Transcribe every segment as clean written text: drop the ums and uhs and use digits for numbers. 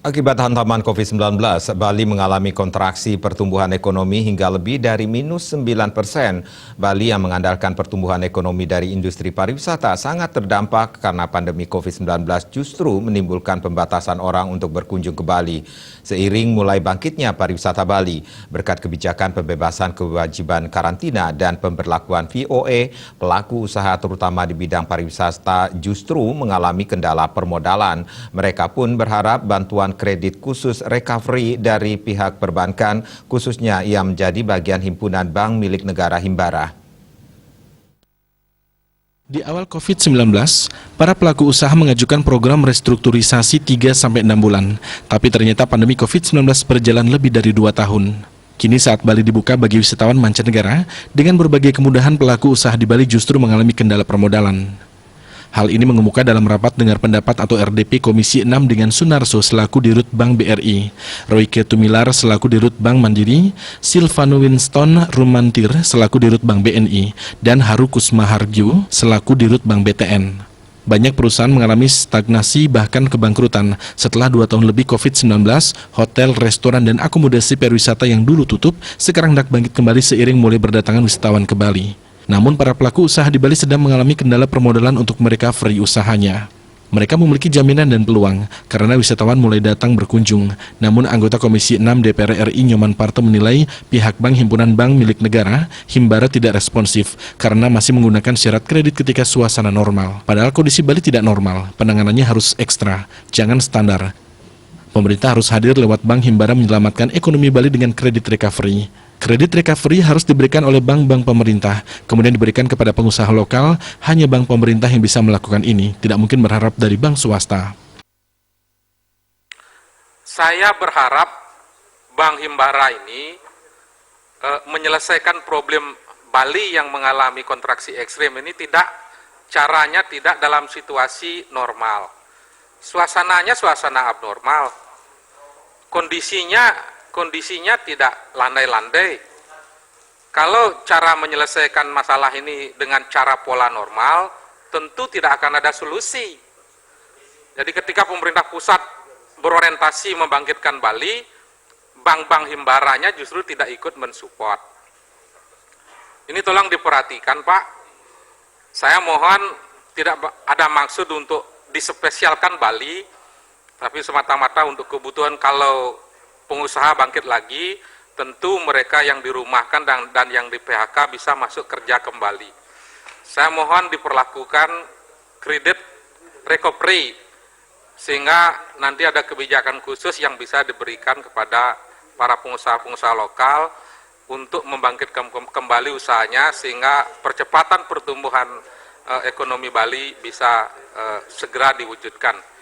Akibat hantaman COVID-19, Bali mengalami kontraksi pertumbuhan ekonomi hingga lebih dari minus 9%. Bali yang mengandalkan pertumbuhan ekonomi dari industri pariwisata sangat terdampak karena pandemi COVID-19 justru menimbulkan pembatasan orang untuk berkunjung ke Bali. Seiring mulai bangkitnya pariwisata Bali, berkat kebijakan pembebasan kewajiban karantina dan pemberlakuan VOE, pelaku usaha terutama di bidang pariwisata justru mengalami kendala permodalan. Mereka pun berharap bantuan kredit khusus recovery dari pihak perbankan, khususnya yang menjadi bagian himpunan bank milik negara Himbara. Di awal COVID-19, para pelaku usaha mengajukan program restrukturisasi 3-6 bulan. Tapi ternyata pandemi COVID-19 berjalan lebih dari 2 tahun. Kini saat Bali dibuka bagi wisatawan mancanegara, dengan berbagai kemudahan pelaku usaha di Bali justru mengalami kendala permodalan. Hal ini mengemuka dalam rapat dengar pendapat atau RDP Komisi 6 dengan Sunarso selaku Dirut Bank BRI, Royke Tumilar selaku Dirut Bank Mandiri, Silvano Winston Rumantir selaku Dirut Bank BNI, dan Haru Kusmahargyo selaku Dirut Bank BTN. Banyak perusahaan mengalami stagnasi bahkan kebangkrutan setelah 2 tahun lebih COVID-19, hotel, restoran, dan akomodasi pariwisata yang dulu tutup sekarang hendak bangkit kembali seiring mulai berdatangan wisatawan ke Bali. Namun para pelaku usaha di Bali sedang mengalami kendala permodalan untuk merecovery usahanya. Mereka memiliki jaminan dan peluang karena wisatawan mulai datang berkunjung. Namun anggota Komisi 6 DPR RI Nyoman Parto menilai pihak bank himpunan bank milik negara Himbara tidak responsif karena masih menggunakan syarat kredit ketika suasana normal. Padahal kondisi Bali tidak normal, penanganannya harus ekstra, jangan standar. Pemerintah harus hadir lewat Bank Himbara menyelamatkan ekonomi Bali dengan kredit recovery. Kredit recovery harus diberikan oleh bank-bank pemerintah, kemudian diberikan kepada pengusaha lokal. Hanya bank pemerintah yang bisa melakukan ini, tidak mungkin berharap dari bank swasta. Saya berharap Bank Himbara ini menyelesaikan problem Bali yang mengalami kontraksi ekstrim ini caranya tidak dalam situasi normal. Suasananya suasana abnormal. Kondisinya tidak landai-landai. Kalau cara menyelesaikan masalah ini dengan cara pola normal, tentu tidak akan ada solusi. Jadi ketika pemerintah pusat berorientasi membangkitkan Bali, bank-bank himbaranya justru tidak ikut mensupport. Ini tolong diperhatikan, Pak. Saya mohon tidak ada maksud untuk dispesialkan Bali, tapi semata-mata untuk kebutuhan kalau pengusaha bangkit lagi, tentu mereka yang dirumahkan dan yang di PHK bisa masuk kerja kembali. Saya mohon diperlakukan kredit recovery, sehingga nanti ada kebijakan khusus yang bisa diberikan kepada para pengusaha-pengusaha lokal untuk membangkitkan kembali usahanya, sehingga percepatan pertumbuhan ekonomi Bali bisa segera diwujudkan.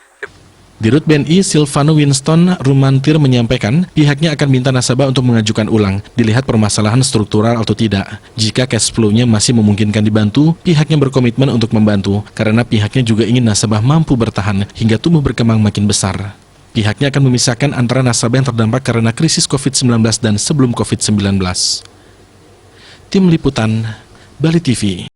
Dirut BNI Silvano Winston Rumantir menyampaikan pihaknya akan minta nasabah untuk mengajukan ulang, dilihat permasalahan struktural atau tidak. Jika cash flow-nya masih memungkinkan dibantu, pihaknya berkomitmen untuk membantu, karena pihaknya juga ingin nasabah mampu bertahan hingga tumbuh berkembang makin besar. Pihaknya akan memisahkan antara nasabah yang terdampak karena krisis COVID-19 dan sebelum COVID-19. Tim Liputan, Bali TV.